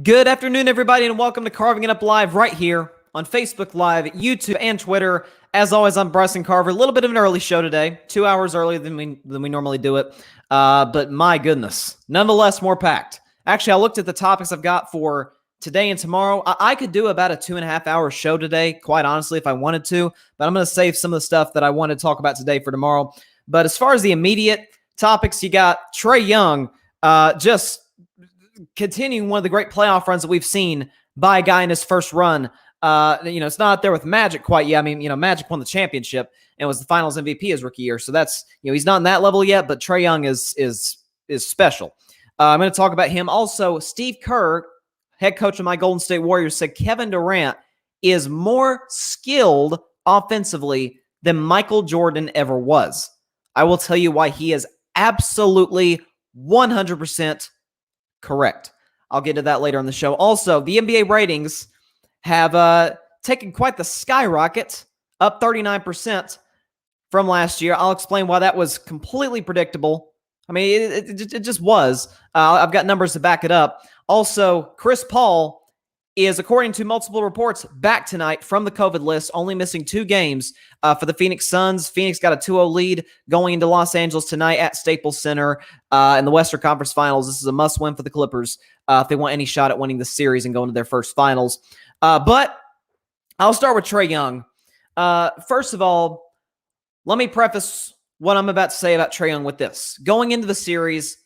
Good afternoon, everybody, and welcome to Carving It Up Live right here on Facebook Live, YouTube, and Twitter. As always, I'm Bryson Carver. A little bit of an early show today, 2 hours earlier than we normally do it. But my goodness, nonetheless, more packed. Actually, I looked at the topics I've got for today and tomorrow. I could do about a 2.5-hour show today, quite honestly, if I wanted to. But I'm going to save some of the stuff that I want to talk about today for tomorrow. But as far as the immediate topics, you got Trae Young just continuing one of the great playoff runs that we've seen by a guy in his first run. It's not up there with Magic quite yet. I mean, Magic won the championship and was the Finals MVP his rookie year. So that's, he's not on that level yet, but Trae Young is special. I'm going to talk about him. Also, Steve Kerr, head coach of my Golden State Warriors, said Kevin Durant is more skilled offensively than Michael Jordan ever was. I will tell you why he is absolutely 100% correct. I'll get to that later on the show. Also, the NBA ratings have taken quite the skyrocket, up 39% from last year. I'll explain why that was completely predictable. I mean, it just was. I've got numbers to back it up. Also, Chris Paul is, according to multiple reports, back tonight from the COVID list, only missing 2 games for the Phoenix Suns. Phoenix got a 2-0 lead going into Los Angeles tonight at Staples Center in the Western Conference Finals. This is a must-win for the Clippers if they want any shot at winning the series and going to their first finals. But I'll start with Trae Young. First of all, let me preface what I'm about to say about Trae Young with this. Going into the series,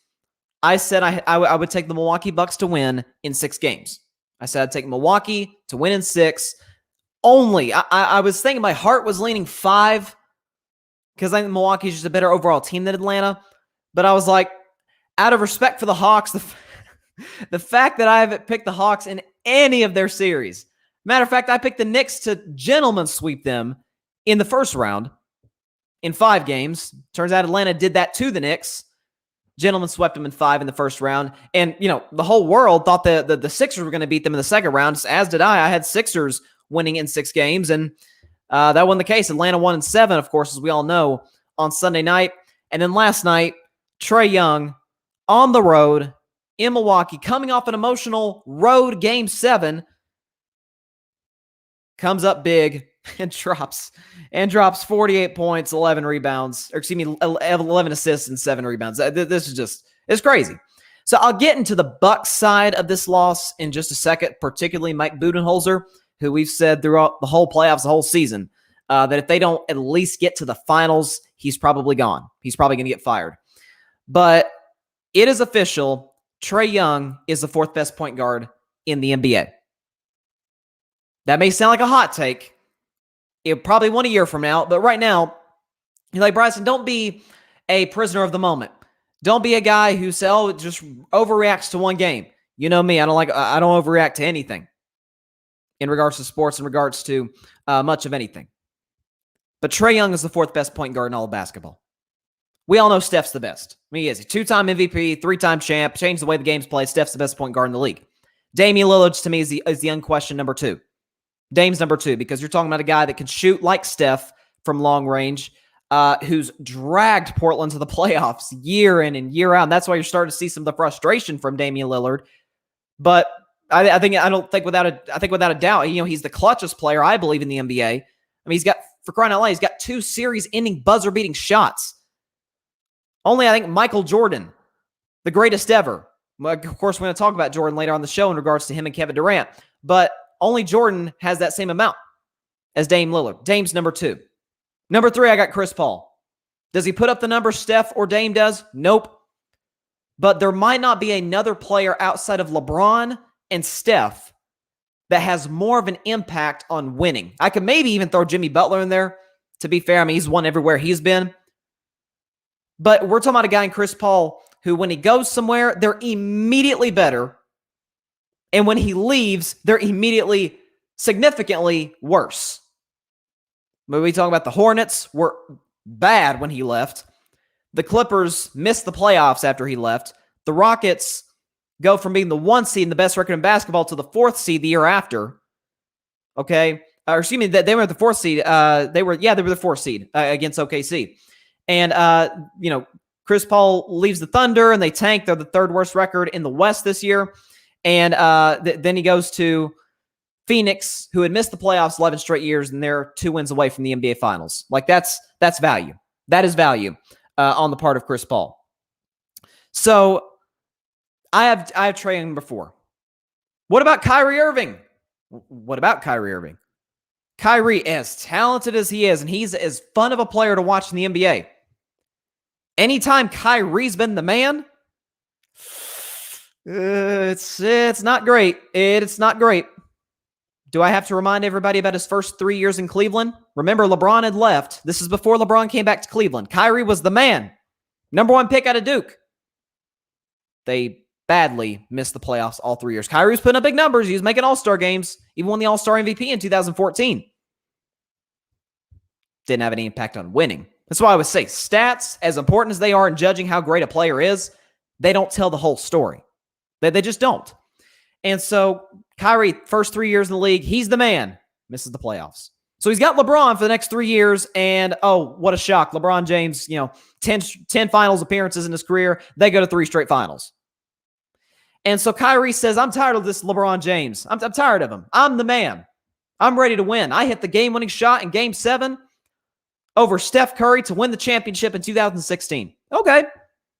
I said I would take the Milwaukee Bucks to win in 6 games. I said I'd take Milwaukee to win in 6. Only, I was thinking my heart was leaning 5 because I think Milwaukee's just a better overall team than Atlanta. But I was like, out of respect for the Hawks, the fact that I haven't picked the Hawks in any of their series. Matter of fact, I picked the Knicks to gentlemen sweep them in the first round in 5 games. Turns out Atlanta did that to the Knicks. Gentlemen swept them in 5 in the first round. And, the whole world thought the Sixers were going to beat them in the second round, as did I. I had Sixers winning in 6 games, and that wasn't the case. Atlanta won in 7, of course, as we all know, on Sunday night. And then last night, Trae Young on the road in Milwaukee, coming off an emotional road Game 7, comes up big and drops 48 points, 11 rebounds, 11 assists and 7 rebounds. This is just, it's crazy. So I'll get into the Bucks side of this loss in just a second, particularly Mike Budenholzer, who we've said throughout the whole playoffs, the whole season, that if they don't at least get to the finals, he's probably gone. He's probably going to get fired. But it is official. Trae Young is the 4th best point guard in the NBA. That may sound like a hot take. It probably won't a year from now, but right now, you're like, Bryson, don't be a prisoner of the moment. Don't be a guy who just overreacts to one game. You know me, I don't overreact to anything in regards to sports, in regards to much of anything. But Trae Young is the 4th best point guard in all of basketball. We all know Steph's the best. I mean, he is a 2-time MVP, 3-time champ, changed the way the game's played. Steph's the best point guard in the league. Damian Lillard, to me, is the unquestioned number 2. Dame's number 2, because you're talking about a guy that can shoot like Steph from long range, who's dragged Portland to the playoffs year in and year out. And that's why you're starting to see some of the frustration from Damian Lillard. But I think without a doubt, he's the clutchest player, I believe, in the NBA. I mean, he's got, for crying out loud, he's got 2 series-ending buzzer-beating shots. Only, I think, Michael Jordan, the greatest ever. Of course, we're going to talk about Jordan later on the show in regards to him and Kevin Durant. But only Jordan has that same amount as Dame Lillard. Dame's number 2. Number 3, I got Chris Paul. Does he put up the numbers Steph or Dame does? Nope. But there might not be another player outside of LeBron and Steph that has more of an impact on winning. I could maybe even throw Jimmy Butler in there, to be fair. I mean, he's won everywhere he's been. But we're talking about a guy in Chris Paul who, when he goes somewhere, they're immediately better. And when he leaves, they're immediately significantly worse. When we talk about the Hornets, were bad when he left. The Clippers missed the playoffs after he left. The Rockets go from being the 1 seed and the best record in basketball to the 4th seed the year after. Okay? They were the 4th seed. They were the 4th seed against OKC. And, Chris Paul leaves the Thunder and they tank. They're the 3rd worst record in the West this year. And then he goes to Phoenix, who had missed the playoffs 11 straight years, and they're 2 wins away from the NBA Finals. Like, that's value. That is value on the part of Chris Paul. So I have Trae Young number 4. What about Kyrie Irving? Kyrie, as talented as he is, and he's as fun of a player to watch in the NBA. Anytime Kyrie's been the man, it's not great. It's not great. Do I have to remind everybody about his first 3 years in Cleveland? Remember, LeBron had left. This is before LeBron came back to Cleveland. Kyrie was the man. Number 1 pick out of Duke. They badly missed the playoffs all 3 years. Kyrie was putting up big numbers. He was making all-star games. Even won the all-star MVP in 2014. Didn't have any impact on winning. That's why I would say stats, as important as they are in judging how great a player is, they don't tell the whole story. They just don't. And so Kyrie, first 3 years in the league, he's the man. Misses the playoffs. So he's got LeBron for the next 3 years, and oh, what a shock. LeBron James, 10 finals appearances in his career. They go to 3 straight finals. And so Kyrie says, I'm tired of this LeBron James. I'm tired of him. I'm the man. I'm ready to win. I hit the game-winning shot in Game 7 over Steph Curry to win the championship in 2016. Okay,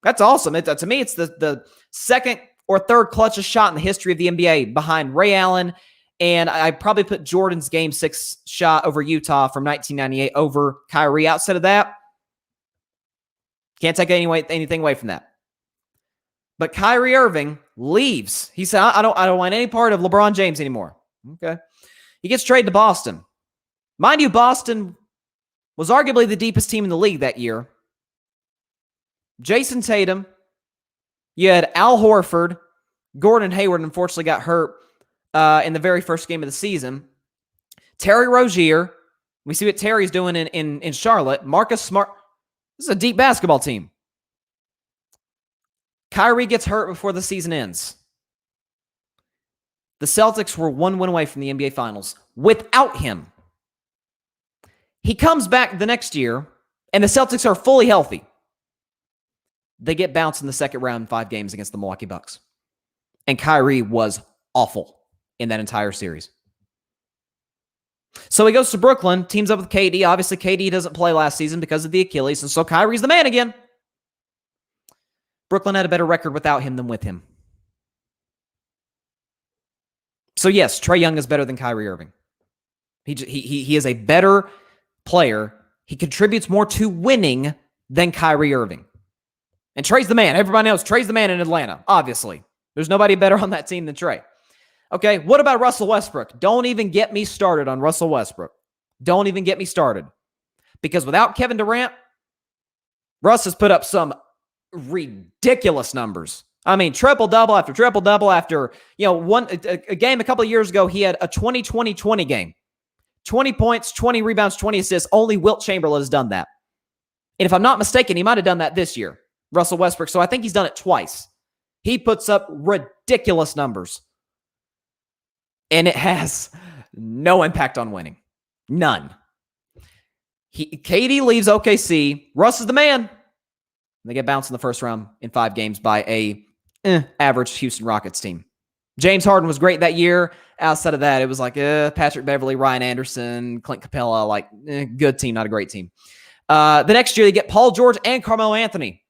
that's awesome. To me, it's the second or third clutchest shot in the history of the NBA behind Ray Allen, and I probably put Jordan's Game 6 shot over Utah from 1998 over Kyrie. Outside of that, can't take anything away from that. But Kyrie Irving leaves. He said, I don't want any part of LeBron James anymore. Okay. He gets traded to Boston. Mind you, Boston was arguably the deepest team in the league that year. Jason Tatum. You had Al Horford. Gordon Hayward unfortunately got hurt in the very first game of the season. Terry Rozier. We see what Terry's doing in Charlotte. Marcus Smart. This is a deep basketball team. Kyrie gets hurt before the season ends. The Celtics were 1 win away from the NBA Finals without him. He comes back the next year, and the Celtics are fully healthy. They get bounced in the second round in 5 games against the Milwaukee Bucks. And Kyrie was awful in that entire series. So he goes to Brooklyn, teams up with KD. Obviously, KD doesn't play last season because of the Achilles, and so Kyrie's the man again. Brooklyn had a better record without him than with him. So yes, Trae Young is better than Kyrie Irving. He is a better player. He contributes more to winning than Kyrie Irving. And Trae's the man. Everybody knows Trae's the man in Atlanta, obviously. There's nobody better on that team than Trae. Okay, what about Russell Westbrook? Don't even get me started on Russell Westbrook. Don't even get me started. Because without Kevin Durant, Russ has put up some ridiculous numbers. I mean, triple-double after triple-double after, a game a couple of years ago, he had a 20-20-20 game. 20 points, 20 rebounds, 20 assists. Only Wilt Chamberlain has done that. And if I'm not mistaken, he might have done that this year, Russell Westbrook. So I think he's done it twice. He puts up ridiculous numbers. And it has no impact on winning. None. KD leaves OKC. Russ is the man. They get bounced in the first round in 5 games by a average Houston Rockets team. James Harden was great that year. Outside of that, it was like Patrick Beverley, Ryan Anderson, Clint Capella, good team, not a great team. The next year, they get Paul George and Carmelo Anthony.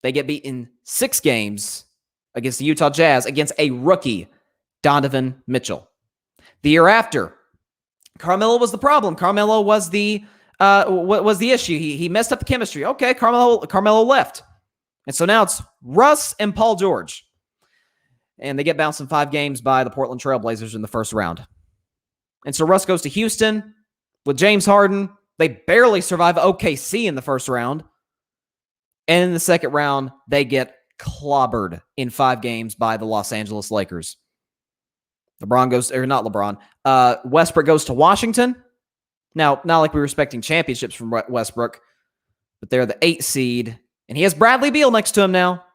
They get beat in 6 games against the Utah Jazz against a rookie, Donovan Mitchell. The year after, Carmelo was the problem. Carmelo was the issue. He messed up the chemistry. Okay, Carmelo left. And so now it's Russ and Paul George. And they get bounced in 5 games by the Portland Trail Blazers in the first round. And so Russ goes to Houston with James Harden. They barely survive OKC in the first round. And in the second round, they get clobbered in 5 games by the Los Angeles Lakers. Westbrook goes to Washington. Now, not like we were expecting championships from Westbrook, but they're the 8th seed, and he has Bradley Beal next to him now.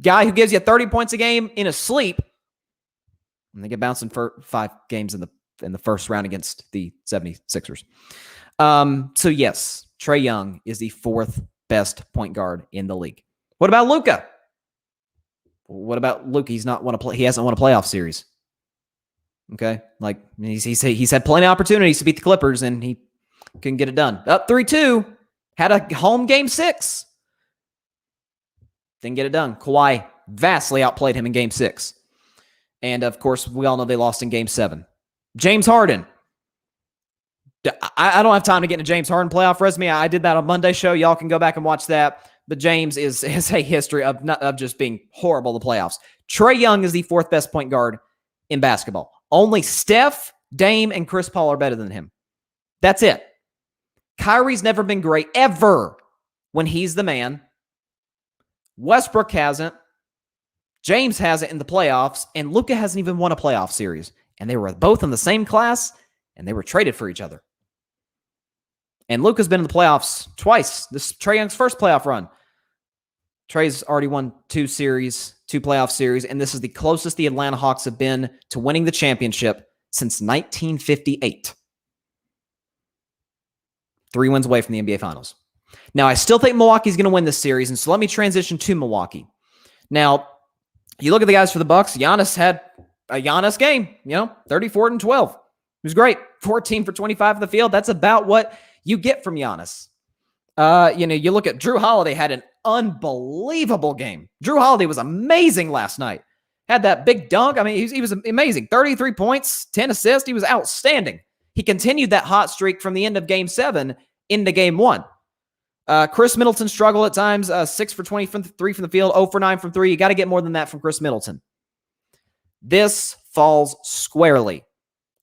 Guy who gives you 30 points a game in his sleep. And they get bounced in 5 games in the first round against the 76ers. So yes, Trae Young is the 4th best point guard in the league. What about Luka? What about Luka? He hasn't won a playoff series. Okay, like he's had plenty of opportunities to beat the Clippers, and he couldn't get it done. Up 3-2, had a home game 6. Didn't get it done. Kawhi vastly outplayed him in game 6. And, of course, we all know they lost in game 7. James Harden. I don't have time to get into James Harden playoff resume. I did that on Monday's show. Y'all can go back and watch that. But James has a history of just being horrible in the playoffs. Trae Young is the 4th best point guard in basketball. Only Steph, Dame, and Chris Paul are better than him. That's it. Kyrie's never been great, ever, when he's the man. Westbrook hasn't. James hasn't in the playoffs. And Luka hasn't even won a playoff series. And they were both in the same class, and they were traded for each other. And Luka's been in the playoffs twice. This is Trae Young's first playoff run. Trae's already won 2 playoff series, and this is the closest the Atlanta Hawks have been to winning the championship since 1958. 3 wins away from the NBA Finals. Now, I still think Milwaukee's going to win this series, and so let me transition to Milwaukee. Now, you look at the guys for the Bucks. Giannis had a Giannis game, 34 and 12. It was great. 14 for 25 in the field. That's about what you get from Giannis. You look at Drew Holiday had an unbelievable game. Drew Holiday was amazing last night. Had that big dunk. I mean, he was amazing. 33 points, 10 assists. He was outstanding. He continued that hot streak from the end of game 7 into game 1. Chris Middleton struggled at times. 6 for 20 from 3 from the field, 0 for 9 from 3. You got to get more than that from Chris Middleton. This falls squarely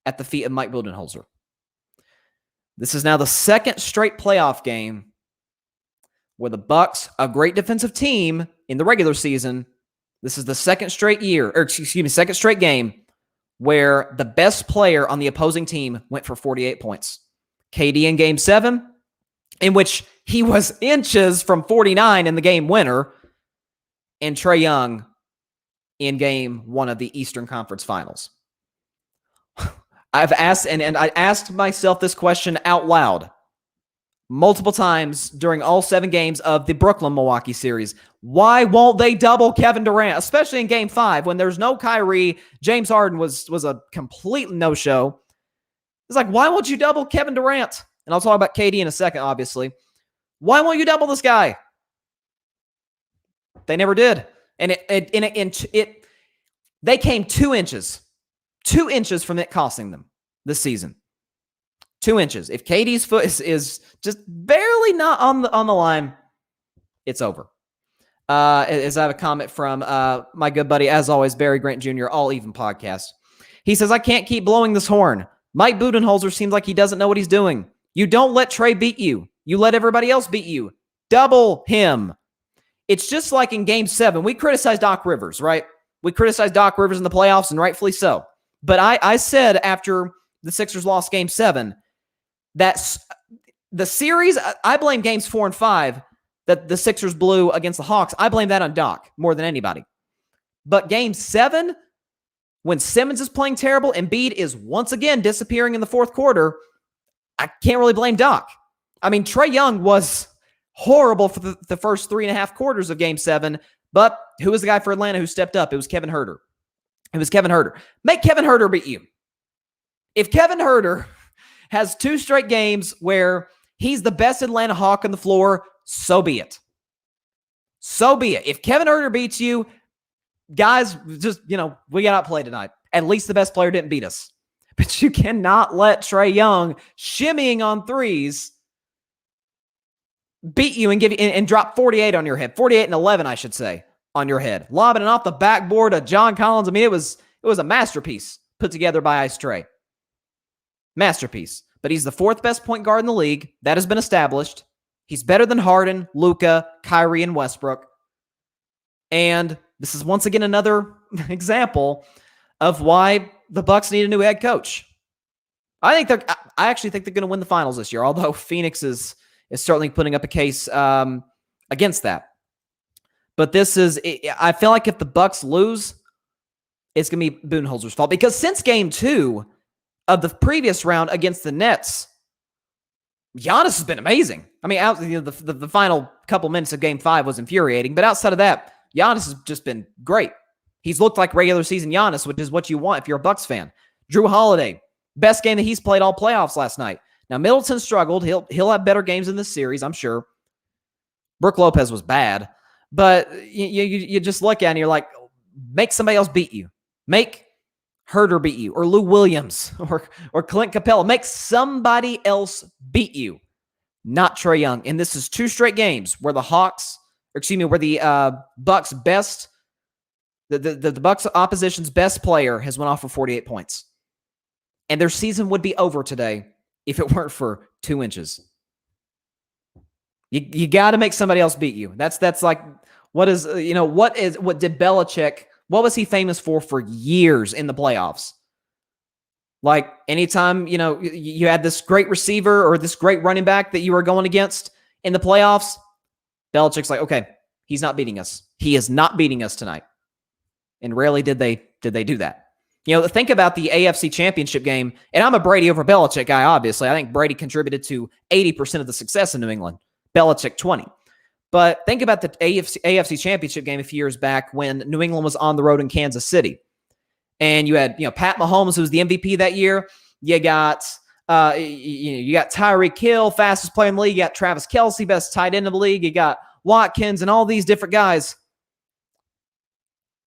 at the feet of Mike Budenholzer. This is now the 2nd straight playoff game where the Bucks, a great defensive team in the regular season, this is the 2nd straight game where the best player on the opposing team went for 48 points. KD in game 7, in which he was inches from 49 in the game winner, and Trae Young in game 1 of the Eastern Conference Finals. I've asked, and I asked myself this question out loud multiple times during all 7 games of the Brooklyn-Milwaukee series. Why won't they double Kevin Durant, especially in game 5 when there's no Kyrie? James Harden was a complete no-show. It's like, why won't you double Kevin Durant? And I'll talk about KD in a second, obviously. Why won't you double this guy? They never did. And they came 2 inches. 2 inches from it costing them this season. 2 inches. If KD's foot is just barely not on the line, it's over. As I have a comment from my good buddy, as always, Barry Grant Jr., All Even Podcast. He says, I can't keep blowing this horn. Mike Budenholzer seems like he doesn't know what he's doing. You don't let Trae beat you. You let everybody else beat you. Double him. It's just like in game 7. We criticized Doc Rivers, right? We criticized Doc Rivers in the playoffs, and rightfully so. But I said after the Sixers lost game 7 that the series, I blame games 4 and 5 that the Sixers blew against the Hawks. I blame that on Doc more than anybody. But game 7, when Simmons is playing terrible, Embiid is once again disappearing in the 4th quarter, I can't really blame Doc. I mean, Trae Young was horrible for the first 3.5 quarters of game 7, but who was the guy for Atlanta who stepped up? It was Kevin Huerter. Make Kevin Huerter beat you. If Kevin Huerter has 2 straight games where he's the best Atlanta Hawk on the floor, so be it. So be it. If Kevin Huerter beats you, guys, just, we got outplayed tonight. At least the best player didn't beat us. But you cannot let Trae Young shimmying on threes beat you and give you and drop 48 on your head. 48 and 11, I should say, on your head. Lobbing it off the backboard of John Collins. I mean, it was a masterpiece put together by Ice Trae. Masterpiece. But he's the 4th best point guard in the league. That has been established. He's better than Harden, Luka, Kyrie, and Westbrook. And this is once again another example of why the Bucks need a new head coach. I actually think they're going to win the finals this year, although Phoenix is certainly putting up a case against that. But I feel like if the Bucks lose, it's going to be Budenholzer's fault. Because since game 2 of the previous round against the Nets, Giannis has been amazing. I mean, the final couple minutes of game 5 was infuriating. But outside of that, Giannis has just been great. He's looked like regular season Giannis, which is what you want if you're a Bucks fan. Drew Holiday, best game that he's played all playoffs last night. Now, Middleton struggled. He'll have better games in this series, I'm sure. Brook Lopez was bad. But you just look at it and you're like, make somebody else beat you. Make Herter beat you, or Lou Williams, or Clint Capella. Make somebody else beat you, not Trae Young. And this is 2 straight games where the Bucks best, the Bucks opposition's best player has went off for 48 points. And their season would be over today if it weren't for 2 inches. You got to make somebody else beat you. That's like, what did Belichick, what was he famous for years in the playoffs? Like anytime, you had this great receiver or this great running back that you were going against in the playoffs, Belichick's like, okay, he's not beating us. He is not beating us tonight. And rarely did they do that. Think about the AFC Championship game, and I'm a Brady over Belichick guy, obviously. I think Brady contributed to 80% of the success in New England. Belichick 20. But think about the AFC Championship game a few years back when New England was on the road in Kansas City. And you had, Pat Mahomes, who was the MVP that year. You got Tyreek Hill, fastest player in the league. You got Travis Kelce, best tight end of the league. You got Watkins and all these different guys.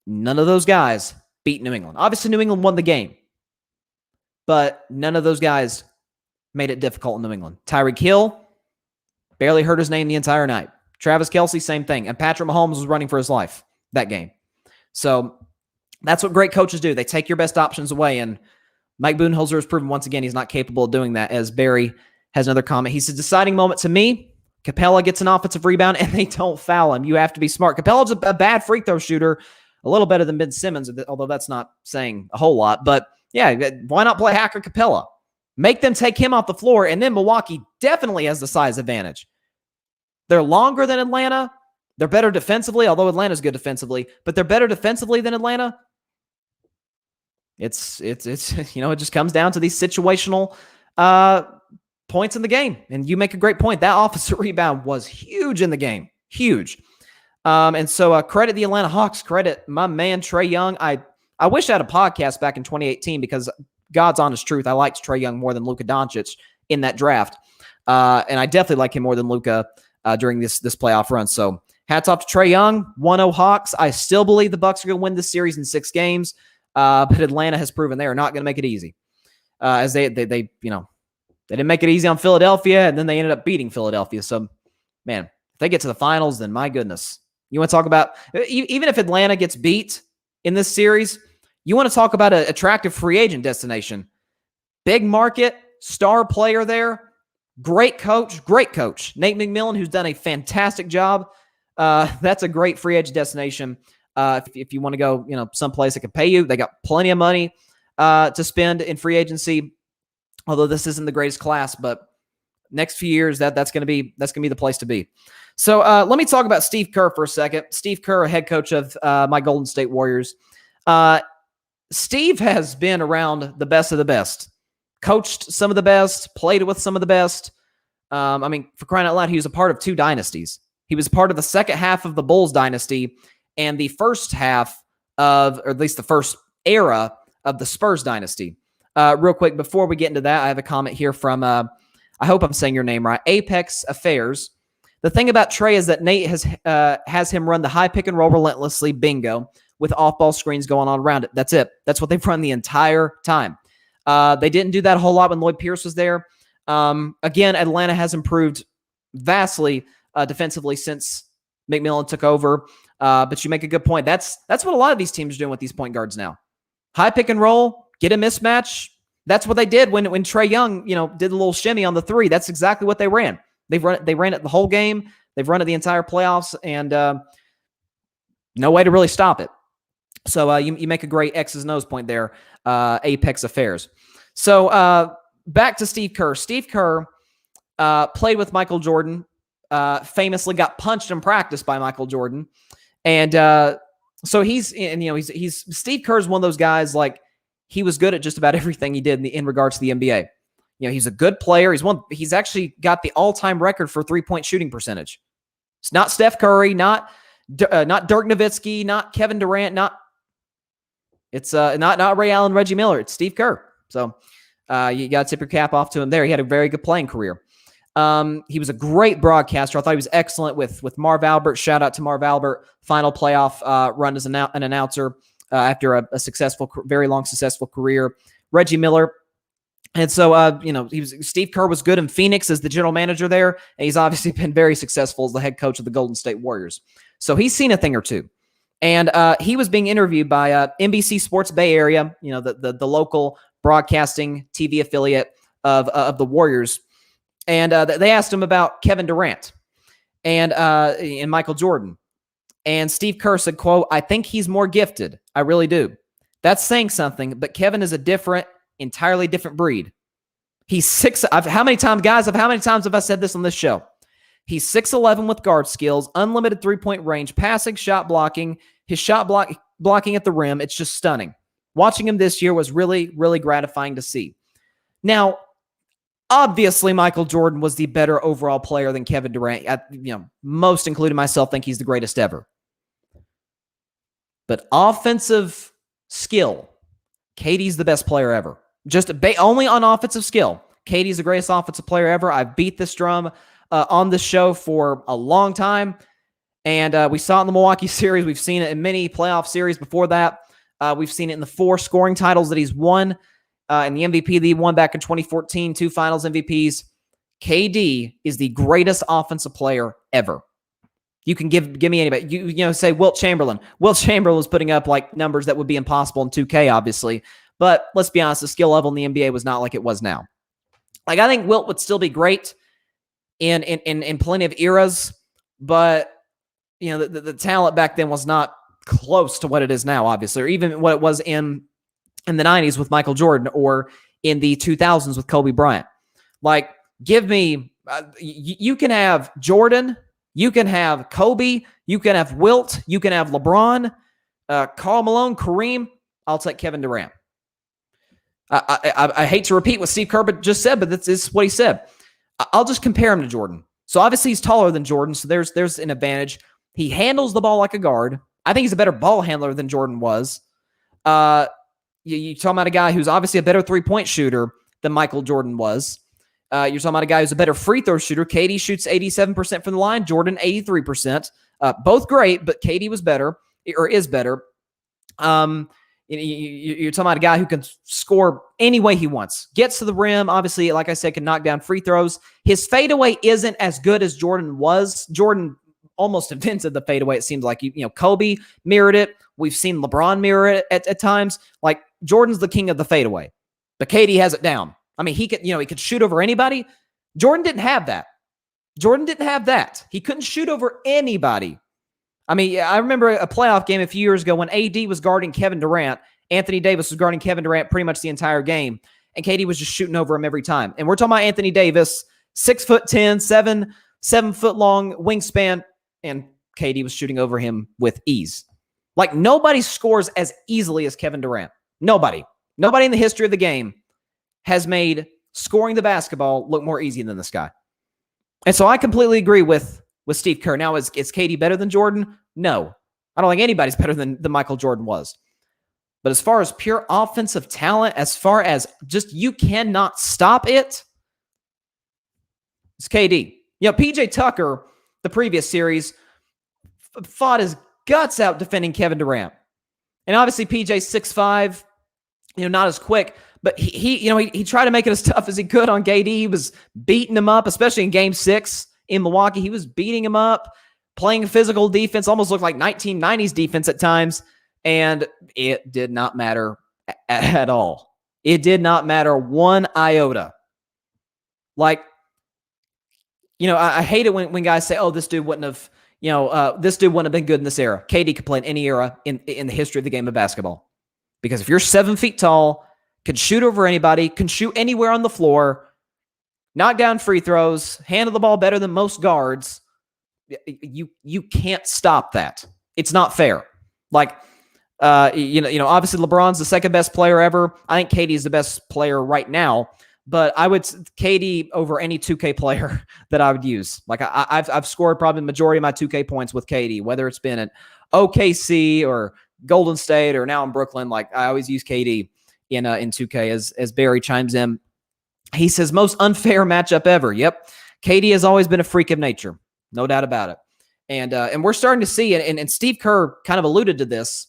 None of those guys beat New England. Obviously, New England won the game. But none of those guys made it difficult in New England. Tyreek Hill barely heard his name the entire night. Travis Kelce, same thing. And Patrick Mahomes was running for his life that game. So that's what great coaches do. They take your best options away. And Mike Budenholzer has proven once again he's not capable of doing that, as Barry has another comment. He says, deciding moment to me, Capella gets an offensive rebound and they don't foul him. You have to be smart. Capella's a bad free throw shooter, a little better than Ben Simmons, although that's not saying a whole lot. But yeah, why not play Hacker Capella? Make them take him off the floor, and then Milwaukee definitely has the size advantage. They're longer than Atlanta. They're better defensively, although Atlanta's good defensively, but they're better defensively than Atlanta. It just comes down to these situational points in the game. And you make a great point. That offensive rebound was huge in the game. Huge. And so credit the Atlanta Hawks, credit my man Trae Young. I wish I had a podcast back in 2018 because God's honest truth, I liked Trae Young more than Luka Doncic in that draft. And I definitely like him more than Luka during this playoff run. So hats off to Trae Young, 1-0 Hawks. I still believe the Bucks are going to win this series in 6 games. But Atlanta has proven they are not going to make it easy. As they didn't make it easy on Philadelphia, and then they ended up beating Philadelphia. So, man, if they get to the finals, then my goodness. You want to talk about, even if Atlanta gets beat in this series, you want to talk about an attractive free agent destination. Big market, star player there, great coach. Nate McMillan, who's done a fantastic job. That's a great free agent destination. If you want to go, someplace that can pay you, they got plenty of money to spend in free agency. Although this isn't the greatest class, but next few years that's going to be the place to be. So let me talk about Steve Kerr for a second. Steve Kerr, head coach of my Golden State Warriors. Steve has been around the best of the best, coached some of the best, played with some of the best. For crying out loud, he was a part of 2 dynasties. He was part of the second half of the Bulls dynasty and the first half of, or at least the first era of the Spurs dynasty. Real quick, before we get into that, I have a comment here from, I hope I'm saying your name right, Apex Affairs. The thing about Trae is that Nate has him run the high pick and roll relentlessly, bingo, with off-ball screens going on around it. That's it. That's what they've run the entire time. They didn't do that a whole lot when Lloyd Pierce was there. Again, Atlanta has improved vastly defensively since McMillan took over. But you make a good point. That's what a lot of these teams are doing with these point guards now. High pick and roll, get a mismatch. That's what they did when Trae Young, did a little shimmy on the 3. That's exactly what they ran. They ran it the whole game. They've run it the entire playoffs, and no way to really stop it. So you make a great X's and O's point there, Apex Affairs. So back to Steve Kerr. Steve Kerr played with Michael Jordan, famously got punched in practice by Michael Jordan. And so he's Steve Kerr's one of those guys, like, he was good at just about everything he did in regards to the NBA. He's a good player. He's actually got the all-time record for 3-point shooting percentage. It's not Steph Curry, not not Dirk Nowitzki, not Kevin Durant, not Ray Allen, Reggie Miller. It's Steve Kerr. So you got to tip your cap off to him there. He had a very good playing career. He was a great broadcaster. I thought he was excellent with Marv Albert. Shout out to Marv Albert. Final playoff run as an announcer after a successful, very long successful career. Reggie Miller. And so, Steve Kerr was good in Phoenix as the general manager there. And he's obviously been very successful as the head coach of the Golden State Warriors. So he's seen a thing or two. And he was being interviewed by NBC Sports Bay Area, the local broadcasting TV affiliate of the Warriors. And they asked him about Kevin Durant and Michael Jordan. And Steve Kerr said, quote, "I think he's more gifted. I really do. That's saying something, but Kevin is a entirely different breed. He's how many times have I said this on this show? He's 6'11" with guard skills, unlimited three-point range, passing, shot blocking, his shot blocking at the rim. It's just stunning. Watching him this year was really, really gratifying to see. Now, obviously, Michael Jordan was the better overall player than Kevin Durant. Most, including myself, think he's the greatest ever. But offensive skill, KD's the best player ever. Just only on offensive skill. KD's the greatest offensive player ever. I've beat this drum on this show for a long time. And we saw it in the Milwaukee series. We've seen it in many playoff series before that. We've seen it in the 4 scoring titles that he's won. And the MVP that he won back in 2014, 2 finals MVPs. KD is the greatest offensive player ever. You can give me anybody. You say Wilt Chamberlain. Wilt Chamberlain was putting up like numbers that would be impossible in 2K, obviously. But let's be honest, the skill level in the NBA was not like it was now. Like, I think Wilt would still be great in plenty of eras, but the talent back then was not close to what it is now, obviously, or even what it was in the 90s with Michael Jordan or in the 2000s with Kobe Bryant. Like, give me, you can have Jordan, you can have Kobe, you can have Wilt, you can have LeBron, Karl Malone, Kareem. I'll take Kevin Durant. I hate to repeat what Steve Kerr just said, but this is what he said. I'll just compare him to Jordan. So obviously he's taller than Jordan, so there's an advantage. He handles the ball like a guard. I think he's a better ball handler than Jordan was. You're talking about a guy who's obviously a better three-point shooter than Michael Jordan was. You're talking about a guy who's a better free throw shooter. KD shoots 87% from the line. Jordan, 83%. Both great, but KD was better, or is better. You're talking about a guy who can score any way he wants. Gets to the rim, obviously, like I said, can knock down free throws. His fadeaway isn't as good as Jordan was. Jordan almost invented the fadeaway, it seems like. Kobe mirrored it. We've seen LeBron mirror it at times. Like, Jordan's the king of the fadeaway, but KD has it down. I mean, he could shoot over anybody. Jordan didn't have that. He couldn't shoot over anybody. I mean, I remember a playoff game a few years ago when AD was guarding Kevin Durant. Anthony Davis was guarding Kevin Durant pretty much the entire game, and KD was just shooting over him every time. And we're talking about Anthony Davis, 6'10", 7 foot long wingspan, and KD was shooting over him with ease. Like, nobody scores as easily as Kevin Durant. Nobody in the history of the game has made scoring the basketball look more easy than this guy. And so I completely agree with Steve Kerr. Now, is KD better than Jordan? No. I don't think anybody's better than Michael Jordan was. But as far as pure offensive talent, as far as just you cannot stop it, it's KD. PJ Tucker, the previous series, fought his guts out defending Kevin Durant. And obviously PJ's 6'5", not as quick, but he tried to make it as tough as he could on KD. He was beating him up, especially in Game 6 in Milwaukee. He was beating him up, playing physical defense, almost looked like 1990s defense at times, and it did not matter at all. It did not matter one iota. Like, I hate it when guys say, "Oh, this dude wouldn't have been good in this era." KD could play in any era in the history of the game of basketball. Because if you're 7 feet tall, can shoot over anybody, can shoot anywhere on the floor, knock down free throws, handle the ball better than most guards, you can't stop that. It's not fair. Like, obviously LeBron's the second best player ever. I think KD's the best player right now. but I would KD over any 2K player that I would use. Like I've scored probably the majority of my 2K points with KD, whether it's been at OKC or Golden State or now in Brooklyn. Like I always use KD in 2K. As Barry chimes in, he says most unfair matchup ever. Yep, KD has always been a freak of nature, no doubt about it. And we're starting to see it, and Steve Kerr kind of alluded to this,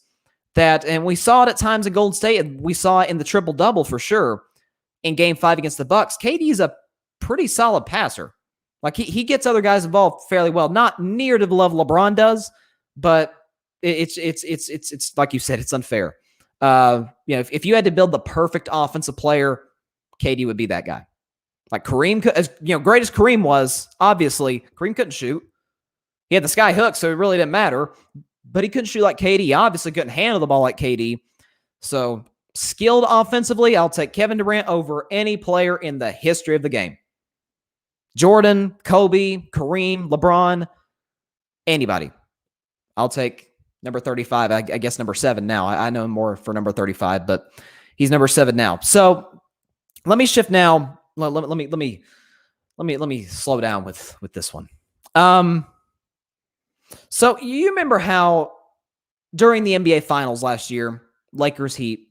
and we saw it at times in Golden State, and we saw it in the triple-double for sure in Game 5 against the Bucks. KD is a pretty solid passer. Like he gets other guys involved fairly well, not near to the level LeBron does, but it's like you said, it's unfair. If you had to build the perfect offensive player, KD would be that guy. Like Kareem, as great as Kareem was, obviously Kareem couldn't shoot. He had the sky hook, so it really didn't matter. But he couldn't shoot like KD. He obviously couldn't handle the ball like KD. So skilled offensively, I'll take Kevin Durant over any player in the history of the game. Jordan, Kobe, Kareem, LeBron, anybody. I'll take number 35. I guess number 7 now. I know more for number 35, but he's number 7 now. So let me shift now. Let me slow down with this one. So you remember how during the NBA Finals last year, Lakers Heat,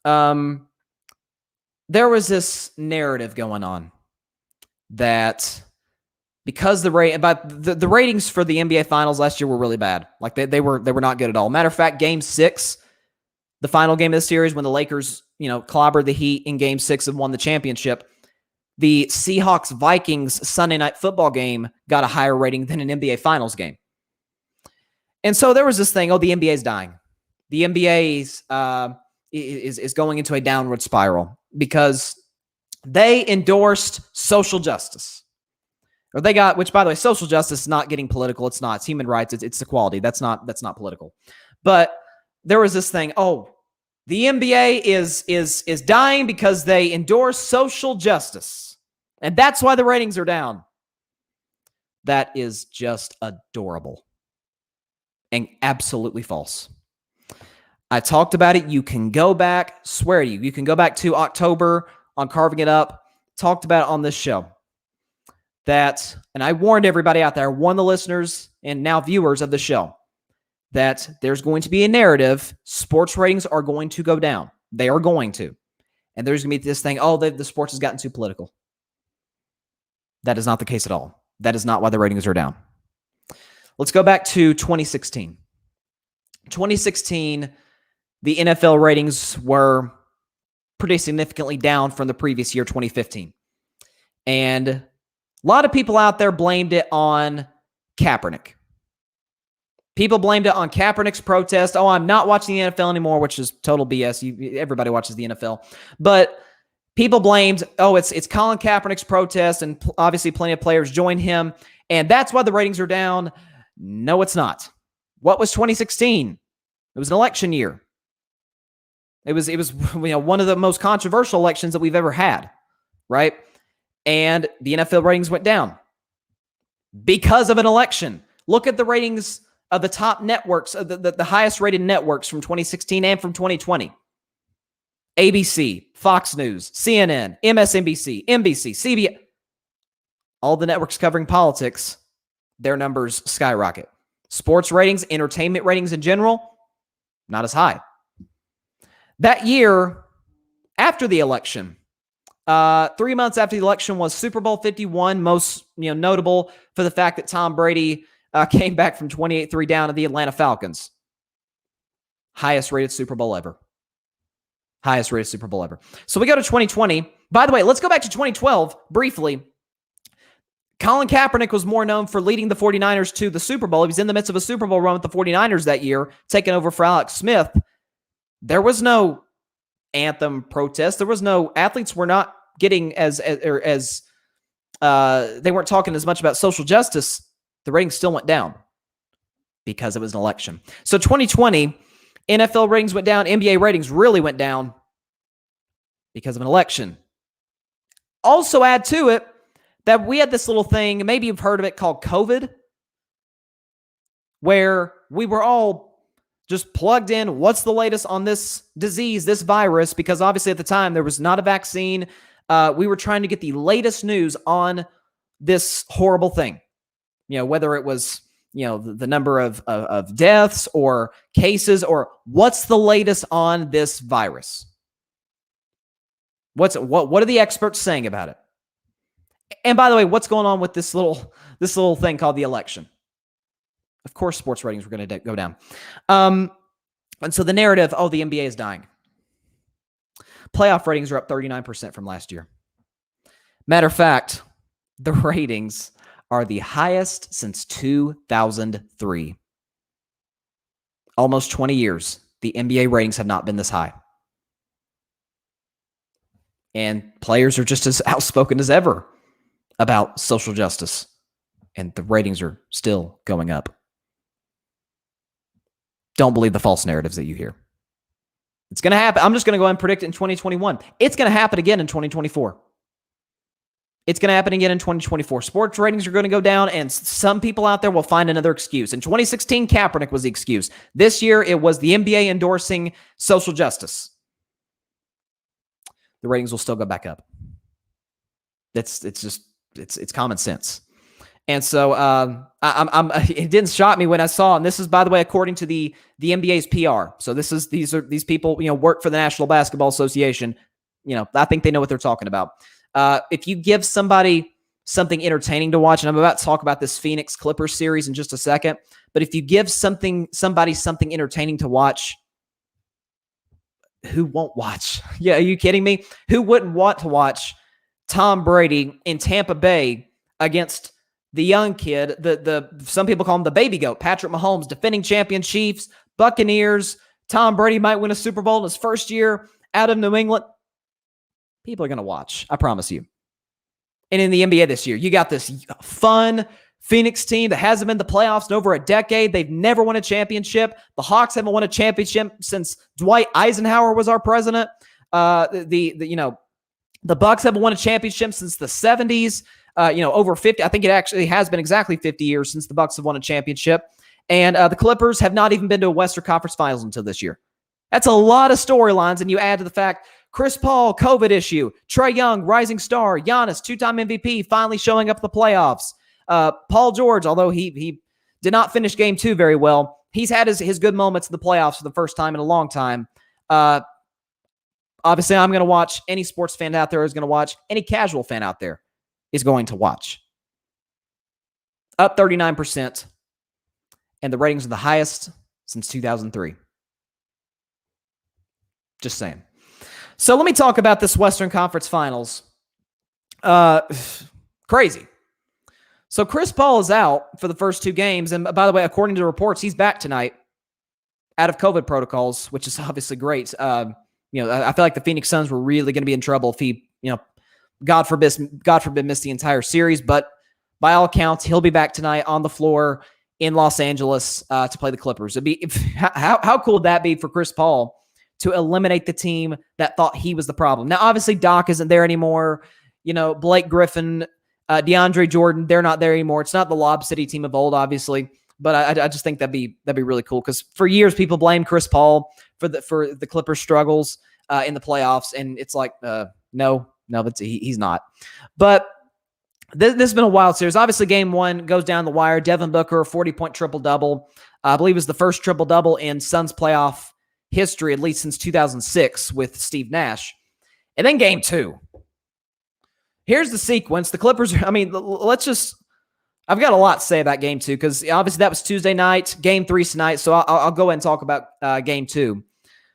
there was this narrative going on that because the ratings for the NBA Finals last year were really bad. Like they were not good at all. Matter of fact, Game 6, the final game of the series, when the Lakers, clobbered the Heat in Game 6 and won the championship, the Seahawks-Vikings Sunday Night Football game got a higher rating than an NBA Finals game. And so there was this thing, the NBA is dying. The NBA is going into a downward spiral because they endorsed social justice. Or they got, which by the way, social justice is not getting political. It's not. It's human rights. It's equality. That's not political. But there was this thing, the NBA is dying because they endorse social justice. And that's why the ratings are down. That is just adorable. And absolutely false. I talked about it. You can go back, swear to you, you can go back to October on Carving It Up, talked about it on this show. And I warned everybody out there, warned the listeners and now viewers of the show, that there's going to be a narrative. Sports ratings are going to go down. They are going to. And there's going to be this thing, the sports has gotten too political. That is not the case at all. That is not why the ratings are down. Let's go back to 2016. 2016, the NFL ratings were pretty significantly down from the previous year, 2015. And a lot of people out there blamed it on Kaepernick. People blamed it on Kaepernick's protest. I'm not watching the NFL anymore, which is total BS. Everybody watches the NFL. But people blamed, it's Colin Kaepernick's protest, and obviously plenty of players joined him, and that's why the ratings are down. No, it's not. What was 2016? It was an election year. It was one of the most controversial elections that we've ever had, right? And the NFL ratings went down because of an election. Look at the ratings of the top networks, the highest rated networks from 2016 and from 2020. ABC, Fox News, CNN, MSNBC, NBC, CBS, all the networks covering politics, their numbers skyrocket. Sports ratings, entertainment ratings in general, not as high. That year, after the election, 3 months after the election, was Super Bowl 51, most notable for the fact that Tom Brady came back from 28-3 down to the Atlanta Falcons. Highest rated Super Bowl ever. Highest rated Super Bowl ever. So we go to 2020. By the way, let's go back to 2012 briefly. Colin Kaepernick was more known for leading the 49ers to the Super Bowl. He was in the midst of a Super Bowl run with the 49ers that year, taking over for Alex Smith. There was no anthem protest. There was no, athletes were not getting as they weren't talking as much about social justice. The ratings still went down because it was an election. So 2020, NFL ratings went down. NBA ratings really went down because of an election. Also add to it that we had this little thing, maybe you've heard of it, called COVID, where we were all just plugged in. What's the latest on this disease, this virus? Because obviously at the time there was not a vaccine. we were trying to get the latest news on this horrible thing. Whether it was, the number of deaths or cases, or what's the latest on this virus? What are the experts saying about it? And by the way, what's going on with this little thing called the election? Of course, sports ratings were going to go down. And so the narrative, the NBA is dying. Playoff ratings are up 39% from last year. Matter of fact, the ratings are the highest since 2003. Almost 20 years, the NBA ratings have not been this high. And players are just as outspoken as ever about social justice. And the ratings are still going up. Don't believe the false narratives that you hear. It's going to happen. I'm just going to go ahead and predict it in 2021. It's going to happen again in 2024. It's going to happen again in 2024. Sports ratings are going to go down, and some people out there will find another excuse. In 2016, Kaepernick was the excuse. This year, it was the NBA endorsing social justice. The ratings will still go back up. It's common sense. And so it didn't shock me when I saw, and this is, by the way, according to the NBA's PR. So these people, work for the National Basketball Association. I think they know what they're talking about. If you give somebody something entertaining to watch, and I'm about to talk about this Phoenix Clippers series in just a second, but if you give somebody something entertaining to watch, who won't watch? Yeah, are you kidding me? Who wouldn't want to watch Tom Brady in Tampa Bay against the young kid, some people call him the baby goat, Patrick Mahomes, defending champion Chiefs, Buccaneers? Tom Brady might win a Super Bowl in his first year out of New England. People are going to watch, I promise you. And in the NBA this year, you got this fun Phoenix team that hasn't been to the playoffs in over a decade. They've never won a championship. The Hawks haven't won a championship since Dwight Eisenhower was our president. The Bucks haven't won a championship since the 70s. Over 50. I think it actually has been exactly 50 years since the Bucks have won a championship. And the Clippers have not even been to a Western Conference Finals until this year. That's a lot of storylines, and you add to the fact Chris Paul, COVID issue, Trae Young, rising star, Giannis, two-time MVP, finally showing up at the playoffs. Paul George, although he did not finish game 2 very well, he's had his good moments in the playoffs for the first time in a long time. Obviously, I'm going to watch. Any sports fan out there is going to watch. Any casual fan out there is going to watch. Up 39%, and the ratings are the highest since 2003. Just saying. So let me talk about this Western Conference Finals. Crazy. So Chris Paul is out for the first 2 games. And by the way, according to reports, he's back tonight out of COVID protocols, which is obviously great. I feel like the Phoenix Suns were really going to be in trouble if he, God forbid, miss the entire series. But by all accounts, he'll be back tonight on the floor in Los Angeles to play the Clippers. How cool would that be for Chris Paul to eliminate the team that thought he was the problem? Now, obviously, Doc isn't there anymore. Blake Griffin, DeAndre Jordan, they're not there anymore. It's not the Lob City team of old, obviously. But I just think that'd be really cool, because for years people blamed Chris Paul for the Clippers' struggles in the playoffs, and it's like no, he's not. But this has been a wild series. Obviously, game 1 goes down the wire. Devin Booker, 40-point triple-double. I believe it was the first triple-double in Suns playoff history, at least since 2006 with Steve Nash. And then game 2. Here's the sequence. The Clippers, I've got a lot to say about game 2, because obviously that was Tuesday night. Game 3's tonight, so I'll go ahead and talk about game 2.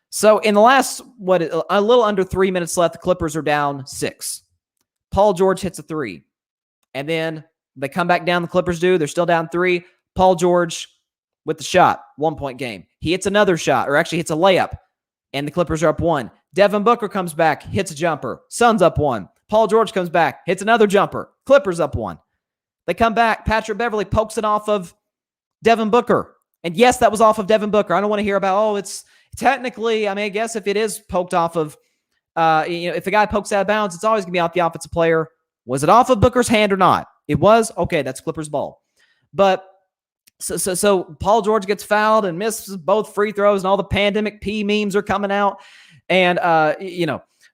So in the last, a little under 3 minutes left, the Clippers are down 6. Paul George hits a 3. And then they come back down, the Clippers do. They're still down 3. Paul George with the shot, 1-point game. He hits another shot, or actually hits a layup, and the Clippers are up 1. Devin Booker comes back, hits a jumper. Suns up 1. Paul George comes back, hits another jumper. Clippers up 1. They come back. Patrick Beverley pokes it off of Devin Booker. And yes, that was off of Devin Booker. I don't want to hear about, it's technically, I guess if it is poked off of, if a guy pokes out of bounds, it's always going to be off the offensive player. Was it off of Booker's hand or not? It was? Okay, that's Clippers ball. But so Paul George gets fouled and misses both free throws, and all the pandemic P memes are coming out. And,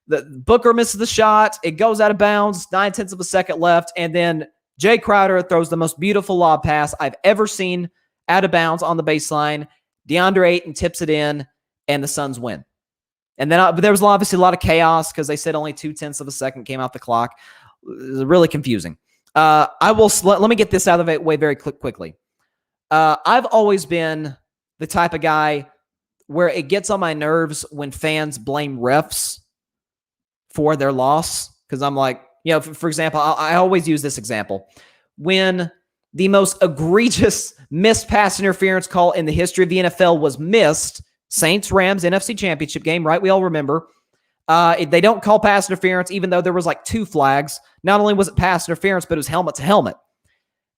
The Booker misses the shot. It goes out of bounds, 9/10 of a second left. And then Jay Crowder throws the most beautiful lob pass I've ever seen out of bounds on the baseline. DeAndre Ayton tips it in, and the Suns win. And then but there was obviously a lot of chaos because they said only 0.2 of a second came out the clock. It was really confusing. Let me get this out of the way very quickly. I've always been the type of guy where it gets on my nerves when fans blame refs for their loss. Because I'm like, for example, I always use this example. When the most egregious missed pass interference call in the history of the NFL was missed, Saints-Rams NFC Championship game, right? We all remember. They don't call pass interference, even though there was like 2 flags. Not only was it pass interference, but it was helmet to helmet.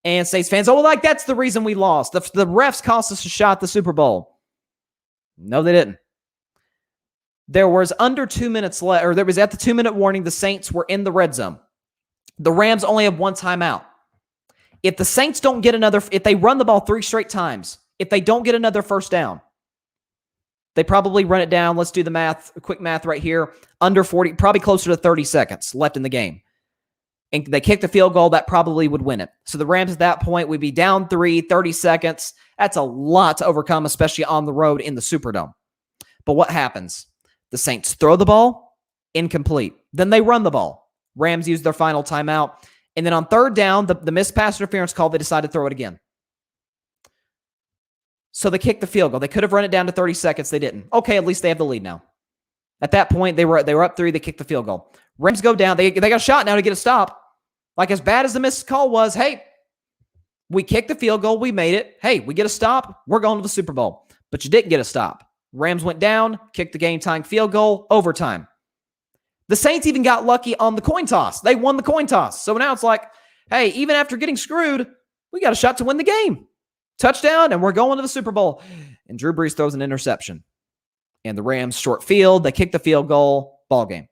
And Saints fans, that's the reason we lost. The refs cost us a shot at the Super Bowl. No, they didn't. There was under 2 minutes left, or there was at the 2-minute warning, the Saints were in the red zone. The Rams only have 1 timeout. If the Saints don't get if they run the ball 3 straight times, if they don't get another first down, they probably run it down. Let's do the math, quick math right here. Under 40, probably closer to 30 seconds left in the game. And they kick the field goal, that probably would win it. So the Rams at that point would be down 3, 30 seconds. That's a lot to overcome, especially on the road in the Superdome. But what happens? The Saints throw the ball, incomplete. Then they run the ball. Rams use their final timeout. And then on 3rd down, the missed pass interference call, they decide to throw it again. So they kicked the field goal. They could have run it down to 30 seconds. They didn't. Okay, at least they have the lead now. At that point, they were up 3. They kicked the field goal. Rams go down. They got a shot now to get a stop. Like, as bad as the missed call was, hey, we kicked the field goal. We made it. Hey, we get a stop. We're going to the Super Bowl. But you didn't get a stop. Rams went down, kicked the game-tying field goal, overtime. The Saints even got lucky on the coin toss. They won the coin toss. So now it's like, hey, even after getting screwed, we got a shot to win the game. Touchdown, and we're going to the Super Bowl. And Drew Brees throws an interception. And the Rams short field. They kick the field goal. Ball game.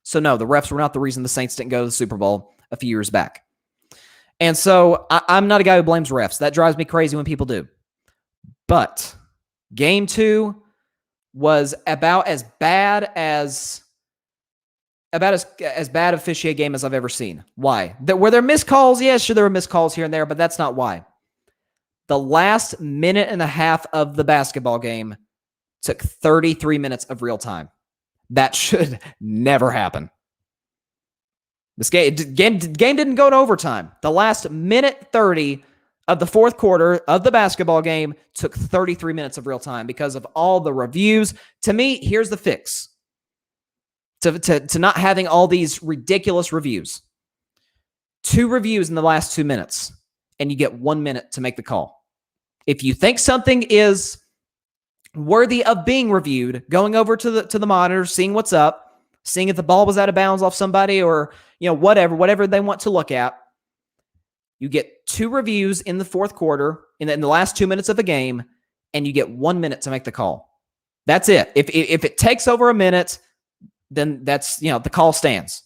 So no, the refs were not the reason the Saints didn't go to the Super Bowl a few years back. And so I'm not a guy who blames refs. That drives me crazy when people do. But Game 2 was about as bad officiate game as I've ever seen. Why? Were there missed calls? Yeah, sure, there were missed calls here and there, but that's not why. The last minute and a half of the basketball game took 33 minutes of real time. That should never happen. This game didn't go to overtime. The last minute 30 of the 4th quarter of the basketball game took 33 minutes of real time because of all the reviews. To me, here's the fix to not having all these ridiculous reviews. 2 reviews in the last 2 minutes, and you get 1 minute to make the call. If you think something is worthy of being reviewed, going over to the monitor, seeing what's up, seeing if the ball was out of bounds off somebody or whatever they want to look at, you get 2 reviews in the 4th quarter, in the last 2 minutes of the game, and you get 1 minute to make the call. That's it. If it takes over a minute, then that's, the call stands.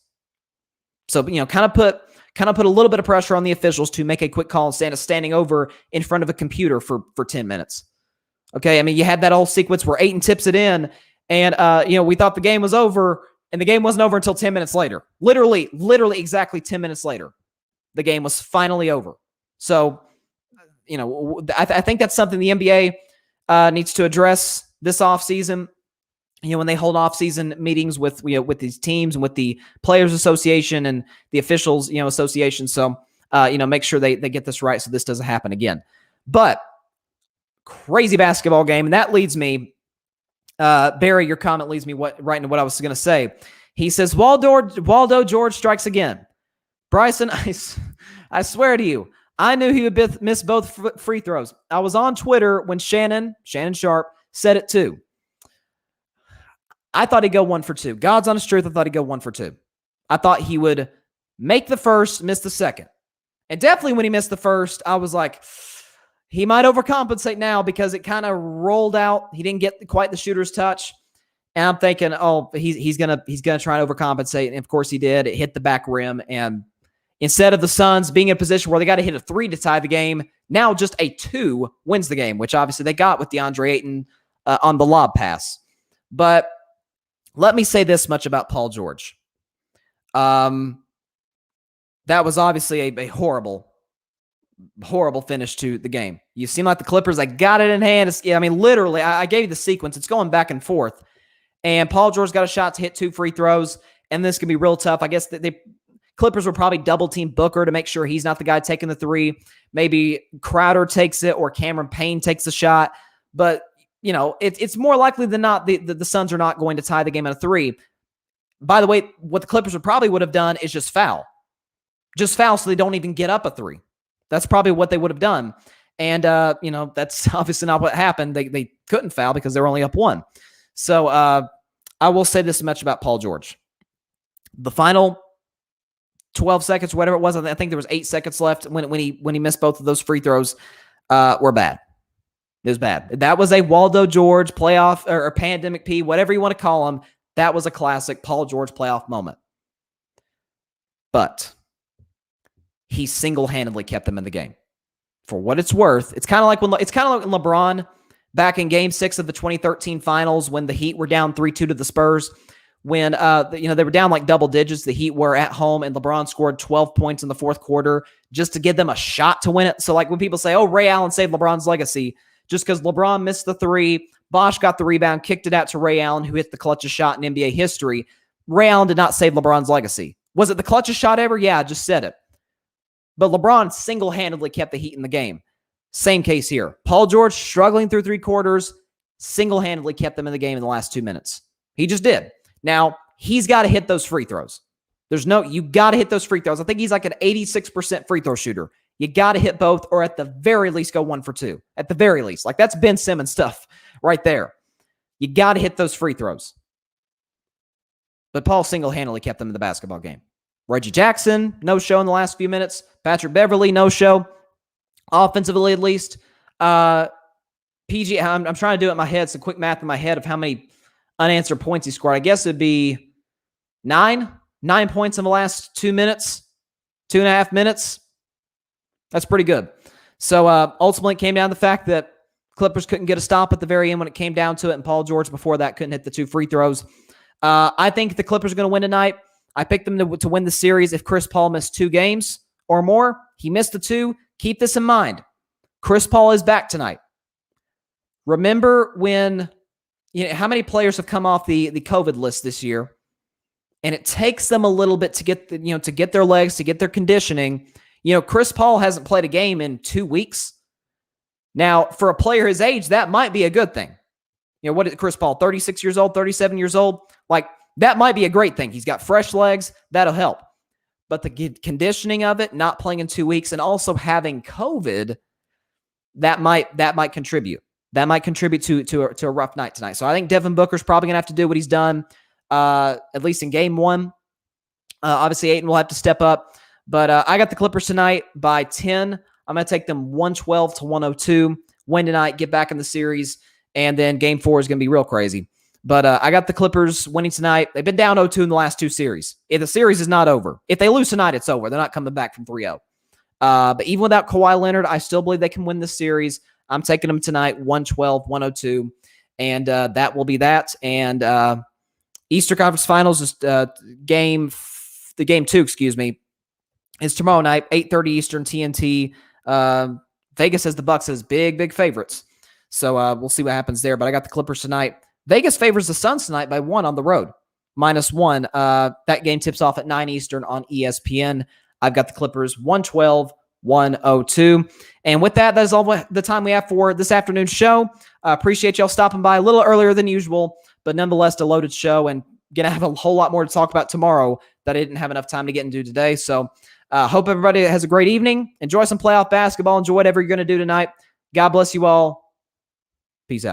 So, kind of put a little bit of pressure on the officials to make a quick call instead of standing over in front of a computer for 10 minutes. Okay, I mean, you had that whole sequence where Ayton tips it in, and we thought the game was over, and the game wasn't over until 10 minutes later. Literally exactly 10 minutes later, the game was finally over. So, I think that's something the NBA needs to address this offseason. When they hold off-season meetings with these teams and with the Players Association and the officials, association. So, make sure they get this right so this doesn't happen again. But crazy basketball game, and that leads me, Barry, your comment leads me right into what I was going to say. He says, Waldo George strikes again. Bryson, I swear to you, I knew he would miss both free throws. I was on Twitter when Shannon Sharp said it too. I thought he'd go 1 for 2. God's honest truth, I thought he'd go 1 for 2. I thought he would make the first, miss the second. And definitely when he missed the first, I was like, he might overcompensate now because it kind of rolled out. He didn't get quite the shooter's touch. And I'm thinking, he's gonna try and overcompensate. And of course he did. It hit the back rim. And instead of the Suns being in a position where they got to hit a 3 to tie the game, now just a 2 wins the game, which obviously they got with DeAndre Ayton on the lob pass. But Let me say this much about Paul George. That was obviously a horrible finish to the game. You seem like the Clippers, I got it in hand. Literally, I gave you the sequence. It's going back and forth. And Paul George got a shot to hit 2 free throws, and this can be real tough. I guess the Clippers will probably double-team Booker to make sure he's not the guy taking the 3. Maybe Crowder takes it or Cameron Payne takes the shot. But, it's more likely than not the Suns are not going to tie the game at a 3. By the way, what the Clippers would have done is just foul. Just foul so they don't even get up a 3. That's probably what they would have done. And, that's obviously not what happened. They couldn't foul because they were only up 1. So I will say this much about Paul George. The final 12 seconds, whatever it was, I think there was 8 seconds left when he missed both of those free throws, were bad. It was bad. That was a Waldo George playoff or pandemic P, whatever you want to call him. That was a classic Paul George playoff moment. But he single-handedly kept them in the game. For what it's worth, it's kind of like when LeBron back in Game 6 of the 2013 Finals when the Heat were down 3-2 to the Spurs, when they were down like double digits. The Heat were at home, and LeBron scored 12 points in the fourth quarter just to give them a shot to win it. So like when people say, "Oh, Ray Allen saved LeBron's legacy," just because LeBron missed the 3, Bosh got the rebound, kicked it out to Ray Allen, who hit the clutchest shot in NBA history. Ray Allen did not save LeBron's legacy. Was it the clutchest shot ever? Yeah, I just said it. But LeBron single-handedly kept the Heat in the game. Same case here. Paul George struggling through 3 quarters, single-handedly kept them in the game in the last 2 minutes. He just did. Now, he's got to hit those free throws. You got to hit those free throws. I think he's like an 86% free throw shooter. You got to hit both, or at the very least go 1 for 2. At the very least. Like that's Ben Simmons stuff right there. You got to hit those free throws. But Paul single-handedly kept them in the basketball game. Reggie Jackson, no show in the last few minutes. Patrick Beverley, no show. Offensively, at least. PG, I'm trying to do it in my head. Some quick math in my head of how many unanswered points he scored. I guess it'd be 9 points in the last 2 minutes, 2.5 minutes. That's pretty good. So ultimately, it came down to the fact that Clippers couldn't get a stop at the very end when it came down to it, and Paul George before that couldn't hit the 2 free throws. I think the Clippers are going to win tonight. I picked them to win the series if Chris Paul missed 2 games or more. He missed the 2. Keep this in mind. Chris Paul is back tonight. Remember when, how many players have come off the COVID list this year, and it takes them a little bit to get to get their legs, to get their conditioning. Chris Paul hasn't played a game in 2 weeks. Now, for a player his age, that might be a good thing. What is Chris Paul, 36 years old, 37 years old? Like, that might be a great thing. He's got fresh legs. That'll help. But the conditioning of it, not playing in 2 weeks, and also having COVID, that might contribute. That might contribute to a rough night tonight. So I think Devin Booker's probably going to have to do what he's done, at least in game 1. Obviously, Ayton will have to step up. But I got the Clippers tonight by 10. I'm going to take them 112-102. Win tonight, get back in the series, and then game 4 is going to be real crazy. But I got the Clippers winning tonight. They've been down 0-2 in the last 2 series. If the series is not over. If they lose tonight, it's over. They're not coming back from 3-0. But even without Kawhi Leonard, I still believe they can win this series. I'm taking them tonight, 112-102. And that will be that. And Eastern Conference Finals is game 2, is tomorrow night, 8:30 Eastern, TNT. Vegas has the Bucks as big favorites. So we'll see what happens there. But I got the Clippers tonight. Vegas favors the Suns tonight by 1 on the road, -1. That game tips off at 9 Eastern on ESPN. I've got the Clippers 112-102. And with that, that's all the time we have for this afternoon's show. Appreciate y'all stopping by a little earlier than usual, but nonetheless, a loaded show, and going to have a whole lot more to talk about tomorrow that I didn't have enough time to get into today. So hope everybody has a great evening. Enjoy some playoff basketball. Enjoy whatever you're going to do tonight. God bless you all. Peace out.